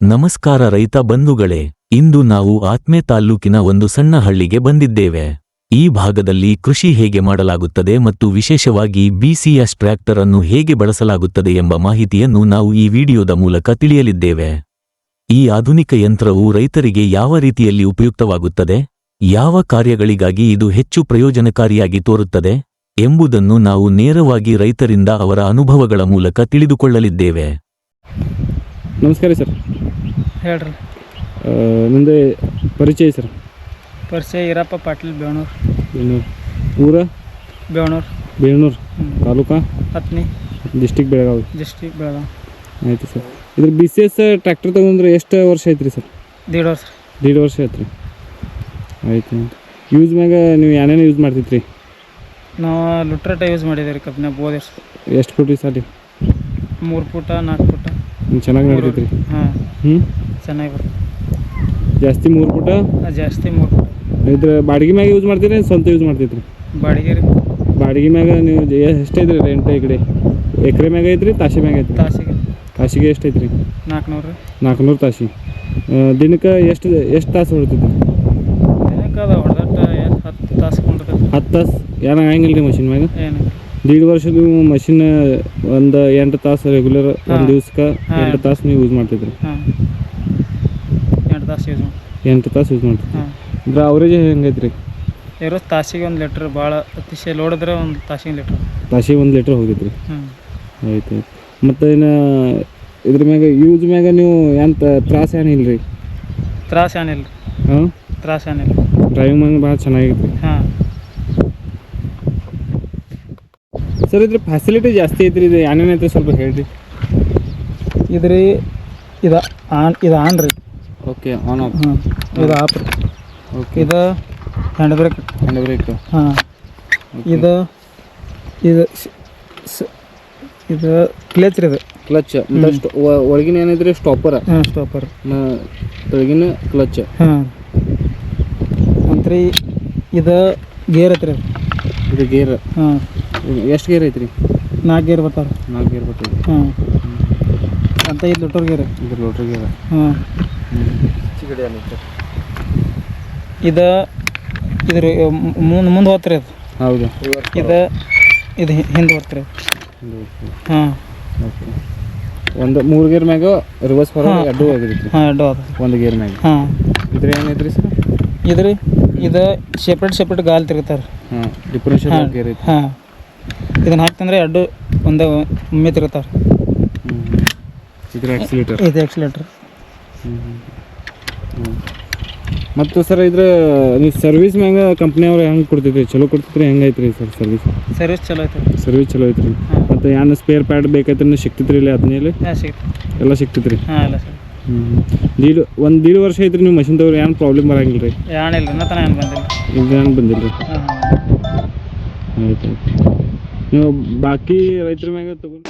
ನಮಸ್ಕಾರ ರೈತ ಬಂಧುಗಳೇ, ಇಂದು ನಾವು ಆತ್ಮೆ ತಾಲ್ಲೂಕಿನ ಒಂದು ಸಣ್ಣ ಹಳ್ಳಿಗೆ ಬಂದಿದ್ದೇವೆ. ಈ ಭಾಗದಲ್ಲಿ ಕೃಷಿ ಹೇಗೆ ಮಾಡಲಾಗುತ್ತದೆ ಮತ್ತು ವಿಶೇಷವಾಗಿ BCS ಟ್ರ್ಯಾಕ್ಟರ್ ಅನ್ನು ಹೇಗೆ ಬಳಸಲಾಗುತ್ತದೆ ಎಂಬ ಮಾಹಿತಿಯನ್ನು ನಾವು ಈ ವಿಡಿಯೋದ ಮೂಲಕ ತಿಳಿಯಲಿದ್ದೇವೆ. ಈ ಆಧುನಿಕ ಯಂತ್ರವು ರೈತರಿಗೆ ಯಾವ ರೀತಿಯಲ್ಲಿ ಉಪಯುಕ್ತವಾಗುತ್ತದೆ, ಯಾವ ಕಾರ್ಯಗಳಿಗಾಗಿ ಇದು ಹೆಚ್ಚು ಪ್ರಯೋಜನಕಾರಿಯಾಗಿ ತೋರುತ್ತದೆ ಎಂಬುದನ್ನು ನಾವು ನೇರವಾಗಿ ರೈತರಿಂದ ಅವರ ಅನುಭವಗಳ ಮೂಲಕ ತಿಳಿದುಕೊಳ್ಳಲಿದ್ದೇವೆ. ನಮಸ್ಕಾರ ಸರ್. ಹೇಳ್ರಿ. ನಿಮ್ಮದು ಪರಿಚಯ ಸರ್? ಪರಿಚಯ ಈರಪ್ಪ ಪಾಟೀಲ್, ಬೇವಣೂರು. ಊರ? ಬೇವಣೂರು. ತಾಲೂಕಾ? ಹತ್ನಿ. ಡಿಸ್ಟಿಕ್ ಬೆಳಗಾವಿ. ಬೆಳಗಾವಿ. ಆಯಿತು ಸರ್. ಇದ್ರ BCS ಟ್ರ್ಯಾಕ್ಟರ್ ತೊಗೊಂಡ್ರೆ ಎಷ್ಟು ವರ್ಷ ಐತ್ರಿ ಸರ್? 1.5 ವರ್ಷ. 1.5 ವರ್ಷ ಆಯ್ತು ರೀ. ಆಯ್ತು. ಯೂಸ್ ಮ್ಯಾಗ ನೀವು ಏನೇನು ಯೂಸ್ ಮಾಡ್ತಿದ್ರಿ? ನಾವು ಲುಟ್ರಟ ಯೂಸ್ ಮಾಡಿದ್ದೀವಿ ರೀ ಕಂಪ್ನಿಯಾಗ ಹೋದ ವರ್ಷ. ಎಷ್ಟು ಫುಟ್ ರೀ ಸಾಲಿ? 3 ಫುಟ 4 ಫುಟ. ಚೆನ್ನಾಗಿ ನಡ್ತೈತ್ರಿ? ಹಾಂ. ಚೆನ್ನಾಗಿ ಬರ್ತದೆ. ಜಾಸ್ತಿ 3 ಫುಟ? ಜಾಸ್ತಿ 3 ಫುಟ. ಇದ್ರ ಬಾಡಿಗೆ ಮ್ಯಾಗ ಯೂಸ್ ಮಾಡ್ತೀರಿ, ಸ್ವಂತ ಯೂಸ್ ಮಾಡ್ತೈತ್ರಿ? ಬಾಡಿಗೆ ರೀ. ಬಾಡಿಗೆ ಮ್ಯಾಗ ನೀವು ಎಷ್ಟೈತ್ರಿ ರೆಂಟ್? ಈ ಕಡೆ ಎಕರೆ ಮ್ಯಾಗ ಐತ್ರಿ, ತಾಸಿ ಮ್ಯಾಗ ಐತ್ರಿ? ತಾಸಿಗೆ ಎಷ್ಟು ಐತ್ರಿ? 400 ರೀ. 400 ತಾಸಿ. ದಿನಕ್ಕೆ ಎಷ್ಟು ತಾಸು ಹೊಡ್ತೈತಿ? ದಿನಕ್ಕೆ ಅದು ಹೊಡೆದಟ್ಟ 10 ತಾಸು ಕೊಂಡಿರ್ತೈತಿ. 10 ತಾಸು ಏನು ಆಗಂಗಿಲ್ಲ ರೀ ಮಷಿನ್ ಮ್ಯಾಗ? ಏನು 1.5 ವರ್ಷ ನೀವು ಮಷಿನ್ ಒಂದು 8 ತಾಸು ರೆಗ್ಯುಲರ್ ಒಂದು ದಿವ್ಸಕ್ಕೆ 8 ತಾಸು ನೀವು ಯೂಸ್ ಮಾಡ್ತಿದ್ರಿ? ಹಾಂ, 8 ತಾಸು ಯೂಸ್ ಮಾಡಿ. 8 ತಾಸು ಯೂಸ್ ಮಾಡ್ತೀವಿ. ಹಾಂ. ಇದ್ರ ಅವರೇಜ್ ಹೆಂಗೈತ್ರಿ? ಇರೋ ತಾಸಿಗೆ 1 ಲೀಟ್ರ್, ಭಾಳ ಅತಿಶಯ ಲೋಡಿದ್ರೆ 1 ತಾಸಿಗೆ 1 ಲೀಟ್ರ್. ತಾಸಿಗೆ 1 ಲೀಟ್ರ್ ಹೋಗೈತ್ರಿ? ಹ್ಞೂ. ಆಯ್ತು ಆಯ್ತು. ಮತ್ತು ಇನ್ನು ಇದ್ರ ಮ್ಯಾಗ ಯೂಸ್ ಮ್ಯಾಗ ನೀವು ಏನು ತ್ರಾಸ ಏನಿಲ್ಲ ರೀ? ತ್ರಾಸ ಏನಿಲ್ಲ ರೀ. ಹಾಂ, ತ್ರಾಸ ಏನಿಲ್ಲ. ಡ್ರೈವಿಂಗ್ ಮ್ಯಾಗ ಭಾಳ ಚೆನ್ನಾಗೈತ್ರಿ? ಹಾಂ. ಸರ್, ಇದ್ರ ಫೆಸಿಲಿಟಿ ಜಾಸ್ತಿ ಐತ್ರಿ, ಇದು ಏನೇನು ಐತ್ರಿ ಸ್ವಲ್ಪ ಹೇಳ್ರಿ. ಇದ್ರಿ ಇದು ಆನ್ ರೀ. Okay, on off. ಹಾಂ, ಇದು ಆಫ್ ರೀ. ಓಕೆ. ಇದು ಹ್ಯಾಂಡ್ ಬ್ರೇಕ್. ಹಾಂ. ಇದು ಕ್ಲಚ್ ರೀ. ಇದು ಕ್ಲಚ್. ಒಳಗಿನ ಏನೈತ್ರಿ? ಸ್ಟಾಪರ್. ಹಾಂ, ಸ್ಟಾಪರ್. ಒಳಗಿನ ಕ್ಲಚ್. ಹಾಂ. ಅಂತ್ರಿ ಇದು ಗೇರ್ ಐತ್ರಿ. ಇದು ಗೇರ್. ಹಾಂ. ಎಷ್ಟು ಗೇರ್ ಐತ್ರಿ? 4 ಗೇರ್ ಬರ್ತಾವೆ. 4 ಗೇರ್ ಬರ್ತದೆ. ಹಾಂ. ಅಂತ ಇದು ಲೋಟರ್ ಗೇರ್. ಇದು ಲೋಟರ್ ಗೇರ್. ಹಾಂ. ಇದ್ರ ಮುಂದೆ ಹೋಗ್ತೀರಿ ಅದು. ಹೌದು. ಇದು ಹಿಂದೆ ಬರ್ತೀರಿ. ಹಾಂ. ಓಕೆ. ಒಂದು 3 ಗೇರ್ ಮ್ಯಾಗ ರಿವರ್ಸ್ ಹೊರಗೆ ಅಡ್ಡು ಆಗಿರುತ್ತೆ? ಹಾಂ, ಅಡ್ಡು ಅದು 1 ಗೇರ್ ಮ್ಯಾಗ. ಹಾಂ. ಇದ್ರ ಏನೈತ್ರಿ ಸರ್? ಇದು ಸೆಪ್ರೇಟ್ ಗಾಲ್ ತಿರುಗ್ತಾರೆ. ಹಾಂ, ಡಿಫ್ರೆನ್ಷಿಯಲ್ ಗೇರ್ ಐತಿ. ಹಾಂ. ಇದನ್ನು ಹಾಕ್ತಂದ್ರೆ ಅಡ್ಡು ಒಂದೇ ಒಮ್ಮೆ ತಿರುಗ್ತಾರೆ. ಇದ್ರ ಆಕ್ಸಿಲೇಟರ್. ಇದು ಆಕ್ಸಿಲೇಟರ್. ಮತ್ತು ಸರ್, ಇದ್ರ ನೀವು ಸರ್ವಿಸ್ ಮ್ಯಾಗ ಕಂಪ್ನಿಯವ್ರು ಹೆಂಗೆ ಕೊಡ್ತಿದ್ರಿ? ಚಲೋ ಕೊಡ್ತಿದ್ರಿ? ಹೆಂಗೆ ಐತ್ರಿ ಸರ್ ಸರ್ವಿಸ್? ಚಲೋ ಐತೆ. ಸರ್ವಿಸ್ ಚಲೋ ಐತ್ರಿ. ಮತ್ತು ಏನು ಸ್ಪೇರ್ ಪ್ಯಾಡ್ ಬೇಕೈತ್ರಿ ಸಿಗ್ತೈತ್ರಿ ಇಲ್ಲಿ? ಹದಿನೇಲಿ ಎಲ್ಲ ಸಿಗ್ತೈತ್ರಿ? ಹಾಂ, ಎಲ್ಲ ಸರ್. 1.5 ವರ್ಷ ಐತ್ರಿ ನೀವು ಮಷಿನ್ ತಗೋರಿ, ಏನು ಪ್ರಾಬ್ಲಮ್ ಬರಂಗಿಲ್ಲ ರೀ? ಏನಿಲ್ಲ, ಏನು ಬಂದಿಲ್ಲ. ಏನು ಬಂದಿಲ್ಲ ರೀ? ಆಯ್ತು ಆಯ್ತು. ನೀವು ಬಾಕಿ ರೈತರ ಮ್ಯಾಗ ತಗೊಂಡು